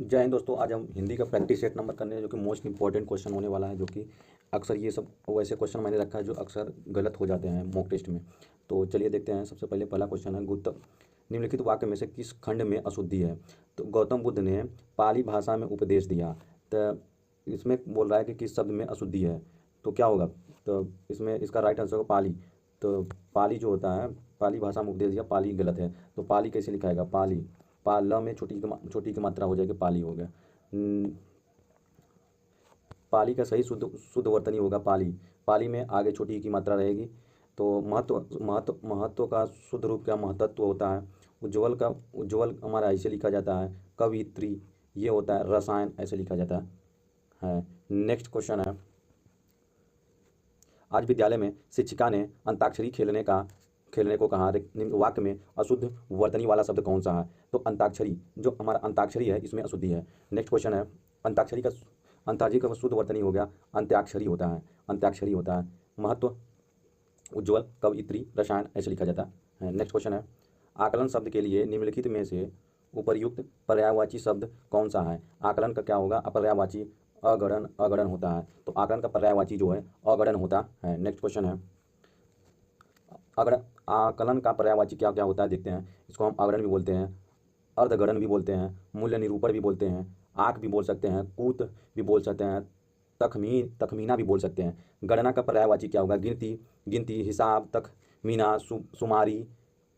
जय हिंद दोस्तों। आज हम हिंदी का प्रैक्टिस सेट नंबर करने हैं, जो कि मोस्ट इंपॉर्टेंट क्वेश्चन होने वाला है। जो कि अक्सर ये सब वैसे क्वेश्चन मैंने रखा है जो अक्सर गलत हो जाते हैं मॉक टेस्ट में। तो चलिए देखते हैं। सबसे पहले पहला क्वेश्चन है, गौतम निम्नलिखित वाक्य में से किस खंड में अशुद्धि है। तो गौतम बुद्ध ने पाली भाषा में उपदेश दिया। तो इसमें बोल रहा है कि किस शब्द में अशुद्धि है, तो क्या होगा। तो इसमें इसका राइट आंसर होगा पाली। तो पाली जो होता है, पाली भाषा में उपदेश दिया, पाली गलत है। तो पाली कैसे लिखा जाएगा, पाली पाल में छोटी की मात्रा हो जाएगी, पाली हो गया। पाली का सही शुद्ध शुद्ध वर्तनी होगा पाली। पाली में आगे छोटी की मात्रा रहेगी। तो महत्व का शुद्ध रूप क्या महतत्व होता है। उज्ज्वल हमारा ऐसे लिखा जाता है। कवित्री ये होता है, रसायन ऐसे लिखा जाता है। नेक्स्ट क्वेश्चन है, आज विद्यालय में शिक्षिका ने अंताक्षरी खेलने को कहा। निम्न वाक्य में अशुद्ध वर्तनी वाला शब्द कौन सा है। तो अंताक्षरी, जो हमारा अंताक्षरी है इसमें अशुद्धि है। नेक्स्ट क्वेश्चन है, अंताक्षरी का शुद्ध वर्तनी हो गया अंत्याक्षरी होता है, अंत्याक्षरी होता है। महत्व उज्ज्वल, कवयित्री, रसायन ऐसे लिखा जाता है। नेक्स्ट क्वेश्चन है, आकलन शब्द के लिए निम्नलिखित में से उपर्युक्त पर्यायवाची शब्द कौन सा है। आकलन का क्या होगा, अपर्यायवाची अगणन होता है। तो आकलन का पर्यायवाची जो है अगणन होता है। नेक्स्ट क्वेश्चन है, अगणन आकलन का पर्यायवाची क्या क्या होता है देखते हैं। इसको हम अगणन भी बोलते हैं, अर्धगणन भी बोलते हैं, मूल्य निरूपण भी बोलते हैं, आँक भी बोल सकते हैं, कूत भी बोल सकते हैं, तखमीना भी बोल सकते हैं। गणना का पर्यायवाची क्या होगा, गिनती, हिसाब, तखमीना, सुमारी,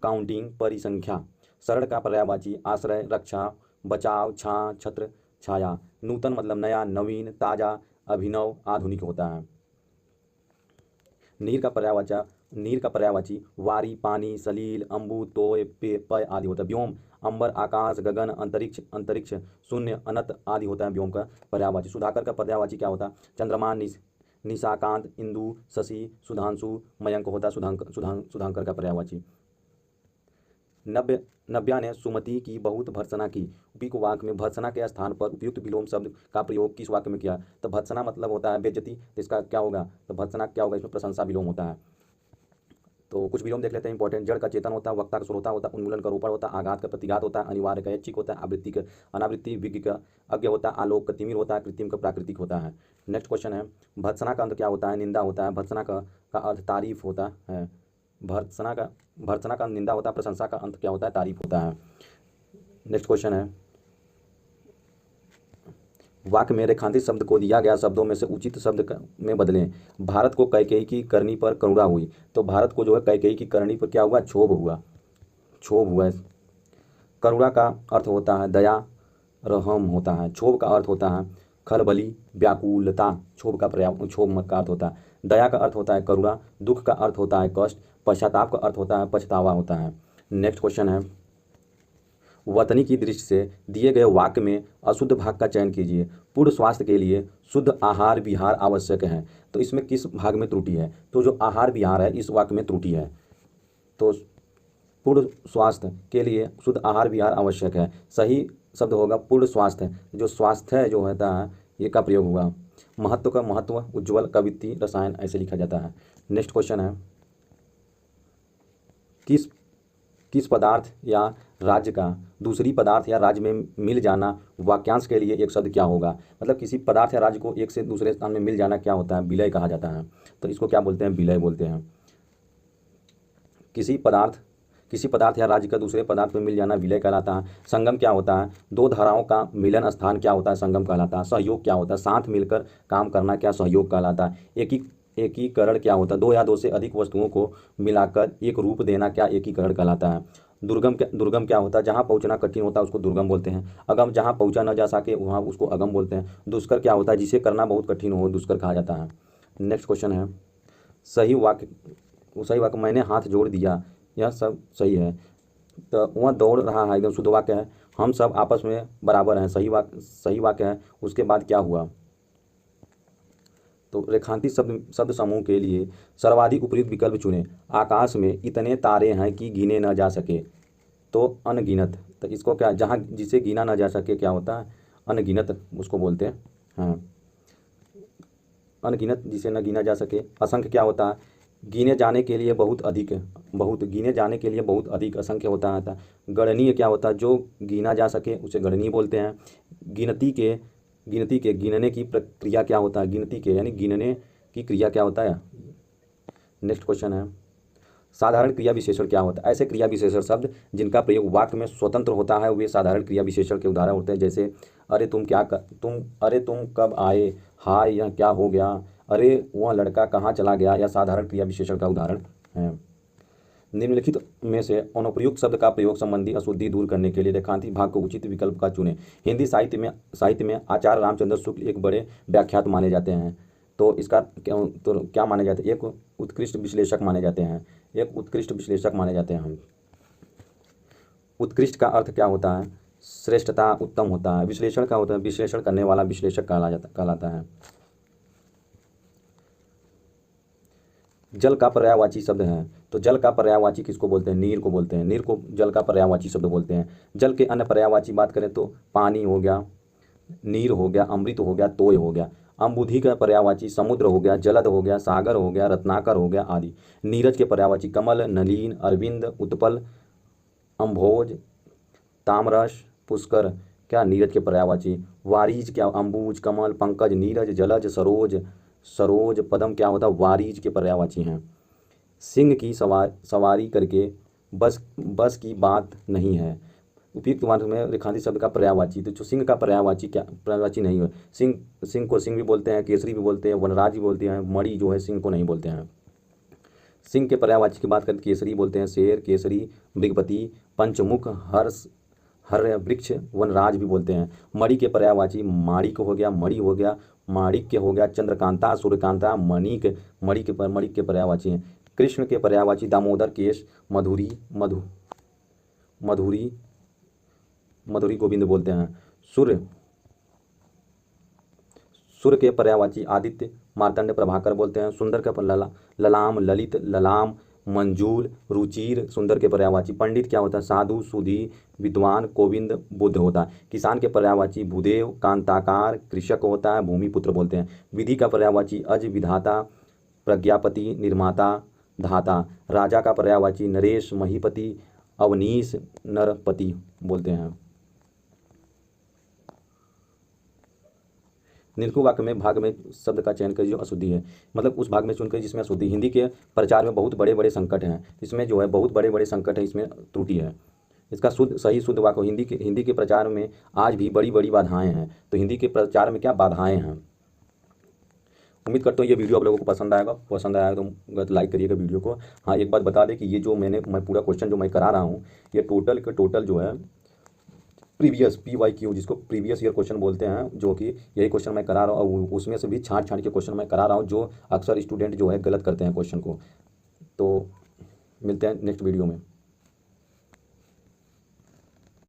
काउंटिंग, परिसंख्या। शरण का पर्यायवाची आश्रय, रक्षा, बचाव, छत्र, छाया। नूतन मतलब नया, नवीन, ताज़ा, अभिनव, आधुनिक होता है। नीर का पर्यायवाची वारी, पानी, सलील, अम्बु, तोय, पय आदि होता है। व्योम अंबर, आकाश, गगन, अंतरिक्ष, शून्य, अनंत आदि होता है व्योम का पर्यायवाची। सुधाकर का पर्यायवाची क्या होता है, चंद्रमा, निशाकांत, इंदु, शशि, सुधांशु, मयंक होता है सुधांकर का पर्यायवाची। नव्या ने सुमति की बहुत भर्त्सना की। उपयुक्त वाक्य में भर्त्सना के स्थान पर उपयुक्त विलोम शब्द का प्रयोग किस वाक्य में किया। तो भर्त्सना मतलब होता है बेइज्जती, तो इसका क्या होगा, तो भर्त्सना क्या होगा, इसमें प्रशंसा विलोम होता है। तो कुछ विलोम देख लेते हैं इंपॉर्टेंट। जड़ का चेतन होता है, वक्ता का श्रोता होता है, उन्मूलन का रोपण होता है, आघात का प्रतिघात होता है, अनिवार्य का ऐच्छिक होता है, आवृत्ति का अनावृत्ति, विज्ञ का अज्ञ होता है, आलोक का तिमिर होता है, कृत्रिम का प्राकृतिक होता है। नेक्स्ट क्वेश्चन है, भर्त्सना का अंत क्या होता है, निंदा होता है। भर्त्सना का अर्थ तारीफ होता है। भर्त्सना का निंदा होता है, प्रशंसा का अंत क्या होता है, तारीफ होता है। नेक्स्ट क्वेश्चन है, वाक्य में रेखांकित शब्द को दिया गया शब्दों में से उचित शब्द में बदलें। भारत को कैकेयी की करनी पर करुणा हुई। तो भारत को जो है कैकेयी की करनी पर क्या हुआ, क्षोभ हुआ। करुणा का अर्थ होता है दया, रहम होता है। क्षोभ का अर्थ होता है खलबली, व्याकुलता। क्षोभ का अर्थ होता है। दया का अर्थ होता है करुणा, दुख का अर्थ होता है कष्ट, पश्चाताप का अर्थ होता है पछतावा होता है। नेक्स्ट क्वेश्चन है, वर्तनी की दृष्टि से दिए गए वाक्य में अशुद्ध भाग का चयन कीजिए। पूर्ण स्वास्थ्य के लिए शुद्ध आहार विहार आवश्यक है। तो इसमें किस भाग में त्रुटि है, तो जो आहार विहार है इस वाक्य में त्रुटि है। तो पूर्ण स्वास्थ्य के लिए शुद्ध आहार विहार आवश्यक है, सही शब्द होगा पूर्ण स्वास्थ्य। जो स्वास्थ्य जो होता है ये का प्रयोग हुआ। महत्व का महत्व, उज्ज्वल, कवित्री, रसायन ऐसे लिखा जाता है। नेक्स्ट क्वेश्चन है, किस पदार्थ या राज्य का दूसरी पदार्थ या राज्य में मिल जाना वाक्यांश के लिए एक शब्द क्या होगा। मतलब किसी पदार्थ या राज्य को एक से दूसरे स्थान में मिल जाना क्या होता है, विलय कहा जाता है। तो इसको क्या बोलते हैं, विलय बोलते हैं। किसी पदार्थ या राज्य का दूसरे पदार्थ में मिल जाना विलय कहलाता है। संगम क्या होता है, दो धाराओं का मिलन स्थान क्या होता है, संगम कहलाता है। सहयोग क्या होता है, साथ मिलकर काम करना क्या सहयोग कहलाता है। एकीकरण क्या होता है, दो या दो से अधिक वस्तुओं को मिलाकर एक रूप देना क्या एकीकरण कहलाता है। दुर्गम क्या होता है, जहाँ पहुँचना कठिन होता है उसको दुर्गम बोलते हैं। अगम, जहाँ पहुँचा न जा सके वहाँ उसको अगम बोलते हैं। दुष्कर क्या होता है, जिसे करना बहुत कठिन हो दुष्कर कहा जाता है। नेक्स्ट क्वेश्चन है, सही वाक्य मैंने हाथ जोड़ दिया, यह सब सही है। तो वह दौड़ रहा है, एकदम शुद्ध वाक्य है। हम सब आपस में बराबर हैं, सही वाक्य है। उसके बाद क्या हुआ, तो रेखांकित शब्द समूह के लिए सर्वाधिक उपयुक्त विकल्प चुनें। आकाश में इतने तारे हैं कि गिने न जा सके, तो अनगिनत। तो इसको क्या, जहाँ जिसे गिना न जा सके क्या होता है, अनगिनत उसको बोलते हैं। हाँ, अनगिनत जिसे न गिना जा सके। असंख्य क्या होता है, गिने जाने के लिए बहुत अधिक असंख्य होता है। गणनीय क्या होता है, जो गिना जा सके उसे गणनीय बोलते हैं। गिनती के गिनने की प्रक्रिया क्या होता है, गिनती के यानी गिनने की क्रिया क्या होता है। नेक्स्ट क्वेश्चन है, साधारण क्रिया विशेषण क्या होता है। ऐसे क्रिया विशेषण शब्द जिनका प्रयोग वाक्य में स्वतंत्र होता है वे साधारण क्रिया विशेषण के उदाहरण होते हैं। जैसे अरे तुम कब आए, हाय यह क्या हो गया, अरे वह लड़का कहाँ चला गया, यह साधारण क्रिया विशेषण का उदाहरण है। निम्नलिखित में से अनुप्रयुक्त शब्द का प्रयोग संबंधी अशुद्धि दूर करने के लिए रेखांकित भाग को उचित विकल्प का चुनें। हिंदी साहित्य में आचार्य रामचंद्र शुक्ल एक बड़े व्याख्यात माने जाते हैं। तो इसका क्या माने जाते हैं, एक उत्कृष्ट विश्लेषक माने जाते हैं। हम उत्कृष्ट का अर्थ क्या होता है, श्रेष्ठता, उत्तम होता है। विश्लेषण का होता है विश्लेषण करने वाला विश्लेषक कहलाता है। जल का पर्यायवाची शब्द है, तो जल का पर्यायवाची किसको बोलते हैं, नीर को बोलते हैं। नीर को जल का पर्यायवाची शब्द बोलते हैं। जल के अन्य पर्यायवाची बात करें तो पानी हो गया, नीर हो गया, अमृत हो गया, तोय हो गया। अम्बुधि का पर्यायवाची समुद्र हो गया, जलद हो गया, सागर हो गया, रत्नाकर हो गया आदि। नीरज के पर्यायवाची कमल, नलीन, अरविंद, उत्पल, अम्भोज, तामरस, पुष्कर। क्या नीरज के पर्यायवाची। वारिज क्या, अम्बुज, कमल, पंकज, नीरज, जलज, सरोज, पदम क्या होता है, वारिज के पर्यायवाची हैं। सिंह की सवारी करके बस की बात नहीं है। उपयुक्त वाक्य में रेखांकित शब्द का पर्यायवाची, तो जो सिंह का पर्यायवाची नहीं है। सिंह को सिंह भी बोलते हैं, केसरी भी बोलते हैं, वनराज भी बोलते हैं, मणि जो है सिंह को नहीं बोलते हैं। सिंह के पर्यायवाची की बात करें तो केसरी बोलते हैं, शेर, केसरी, मृगपति, पंचमुख, हर वृक्ष, वनराज भी बोलते हैं। मणि के पर्यायवाची माणिक हो गया, मणि हो गया, माणिक्य हो गया, चंद्रकांता, सूर्यकांता, मणि के पर्यायवाची हैं। कृष्ण के पर्यायवाची दामोदर, केश, मधुरी गोविंद बोलते हैं। सूर्य के पर्यायवाची आदित्य, मार्तंड, प्रभाकर बोलते हैं। सुंदर का ललाम, ललित, ललाम, मंजूल, रुचिर। सुंदर के पर्यायवाची पंडित क्या होता है, साधु, सुधी, विद्वान, कोविंद, बुद्ध होता है। किसान के पर्यायवाची भूदेव, कांताकार, कृषक होता है, भूमिपुत्र बोलते हैं। विधि का पर्यायवाची अज, विधाता, प्रज्ञापति, निर्माता, धाता। राजा का पर्यायवाची नरेश, महीपति, अवनीश, नरपति बोलते हैं। निम्नलिखित वाक्य में भाग में शब्द का चयन कर जो अशुद्धि है, मतलब उस भाग में चुनकर जिसमें अशुद्धि। हिंदी के प्रचार में बहुत बड़े बड़े संकट हैं, इसमें जो है बहुत बड़े बड़े संकट हैं, इसमें त्रुटि है। इसका सही शुद्ध वाक्य हिंदी के प्रचार में आज भी बड़ी बड़ी बाधाएं हैं। तो हिंदी के प्रचार में क्या बाधाएं हैं। उम्मीद करता हूँ ये वीडियो आप लोगों को पसंद आएगा तो लाइक करिएगा वीडियो को। हाँ, एक बात बता दें कि ये जो मैं पूरा क्वेश्चन जो मैं करा रहा हूँ, ये टोटल जो है प्रीवियस PYQ, जिसको प्रीवियस ईयर क्वेश्चन बोलते हैं, जो कि यही क्वेश्चन मैं करा रहा हूँ। उसमें से भी छांट के क्वेश्चन मैं करा रहा हूँ, जो अक्सर स्टूडेंट जो है गलत करते हैं क्वेश्चन को। तो मिलते हैं नेक्स्ट वीडियो में।